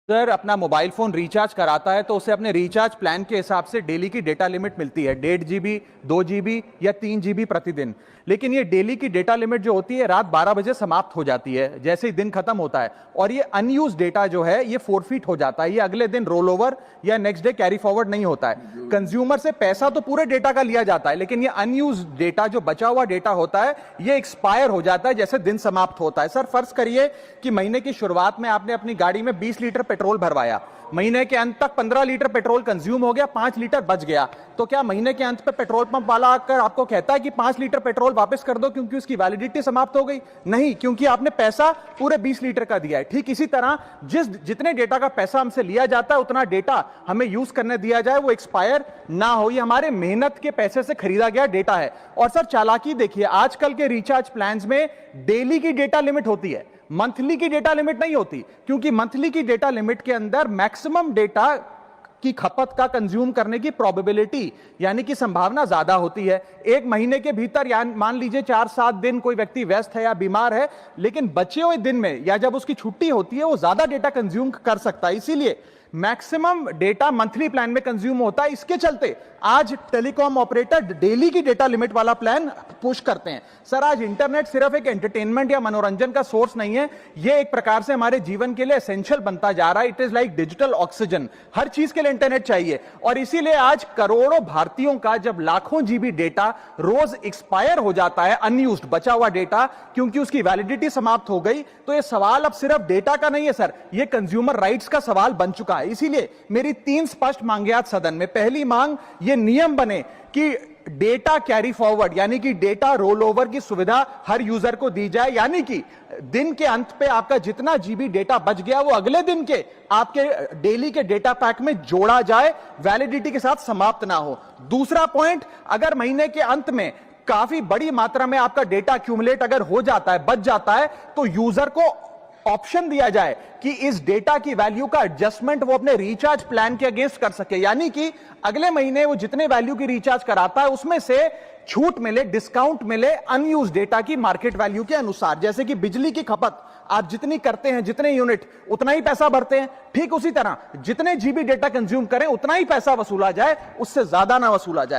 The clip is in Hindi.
सर अपना मोबाइल फोन रिचार्ज कराता है तो उसे अपने रिचार्ज प्लान के हिसाब से डेली की डेटा लिमिट मिलती है 1.5 GB 2 GB या 3 GB प्रतिदिन। लेकिन ये डेली की डेटा लिमिट जो होती है रात 12 बजे समाप्त हो जाती है जैसे ही दिन खत्म होता है, और ये अनयूज डेटा जो है ये फोरफीट हो जाता है, ये अगले दिन रोल ओवर या नेक्स्ट डे कैरी फॉरवर्ड नहीं होता है। कंज्यूमर से पैसा तो पूरे डेटा का लिया जाता है, लेकिन ये अनयूज डेटा जो बचा हुआ डेटा होता है ये एक्सपायर हो जाता है जैसे दिन समाप्त होता है। सर फर्ज करिए कि महीने की शुरुआत में आपने अपनी गाड़ी में 20 लीटर पेट्रोल भरवाया, महीने के अंत तक 15 लीटर पेट्रोल कंज्यूम हो गया, 5 लीटर बच गया, तो क्या महीने के अंत पे पेट्रोल पंप वाला आकर आपको कहता है कि 5 लीटर पेट्रोल वापस कर दो क्योंकि उसकी वैलिडिटी समाप्त हो गई? नहीं, क्योंकि आपने पैसा पूरे 20 लीटर का दिया है। ठीक इसी तरह जितने डेटा का पैसा हमसे लिया जाता है उतना डेटा हमें यूज करने दिया जाए, वो एक्सपायर ना हो। ये हमारे मेहनत के पैसे से खरीदा गया डेटा है। और सर चालाकी देखिए, आजकल के रिचार्ज प्लान्स में डेली की डेटा लिमिट होती है, मंथली की डेटा लिमिट नहीं होती, क्योंकि मंथली की डेटा लिमिट के अंदर मैक्सिमम डेटा की खपत का कंज्यूम करने की प्रोबेबिलिटी यानी कि संभावना ज्यादा होती है। एक महीने के भीतर या मान लीजिए 4-7 दिन कोई व्यक्ति व्यस्त है या बीमार है, लेकिन बचे हुए दिन में या जब उसकी छुट्टी होती है वो ज्यादा डेटा कंज्यूम कर सकता है, इसीलिए मैक्सिमम डेटा मंथली प्लान में कंज्यूम होता है। इसके चलते आज टेलीकॉम ऑपरेटर डेली की डेटा लिमिट वाला प्लान पुश करते हैं। सर आज इंटरनेट सिर्फ एक एंटरटेनमेंट या मनोरंजन का सोर्स नहीं है, यह एक प्रकार से हमारे जीवन के लिए एसेंशियल बनता जा रहा है। It is like digital oxygen, हर चीज के लिए इंटरनेट चाहिए। और इसीलिए आज करोड़ों भारतीयों का जब लाखों जीबी डेटा रोज एक्सपायर हो जाता है, अनयूज्ड बचा हुआ डेटा, क्योंकि उसकी वैलिडिटी समाप्त हो गई, तो यह सवाल अब सिर्फ डेटा का नहीं है सर, यह कंज्यूमर राइट्स का सवाल बन चुका है। इसीलिए मेरी 3 स्पष्ट मांगे आज सदन में। पहली मांग, ये नियम बने कि डेटा कैरी फॉरवर्ड यानी कि डेटा रोल ओवर की सुविधा हर यूजर को दी जाए, यानी कि दिन के अंत पे आपका जितना जीबी डेटा बच गया वो अगले दिन के आपके डेली के डेटा पैक में जोड़ा जाए, वैलिडिटी के साथ समाप्त ना हो। दूसरा पॉइंट, अगर महीने के अंत में काफी बड़ी मात्रा में आपका डेटा एक्यूमुलेट अगर हो जाता है, बच जाता है, तो यूजर को ऑप्शन दिया जाए कि इस डेटा की वैल्यू का एडजस्टमेंट वो अपने रिचार्ज प्लान के अगेंस्ट कर सके, यानी कि अगले महीने वो जितने वैल्यू की रिचार्ज कराता है उसमें से छूट मिले, डिस्काउंट मिले अनयूज डेटा की मार्केट वैल्यू के अनुसार। जैसे कि बिजली की खपत आप जितनी करते हैं, जितने यूनिट उतना ही पैसा भरते हैं, ठीक उसी तरह जितने जीबी डेटा कंज्यूम करें उतना ही पैसा वसूला जाए, उससे ज्यादा ना वसूला जाए।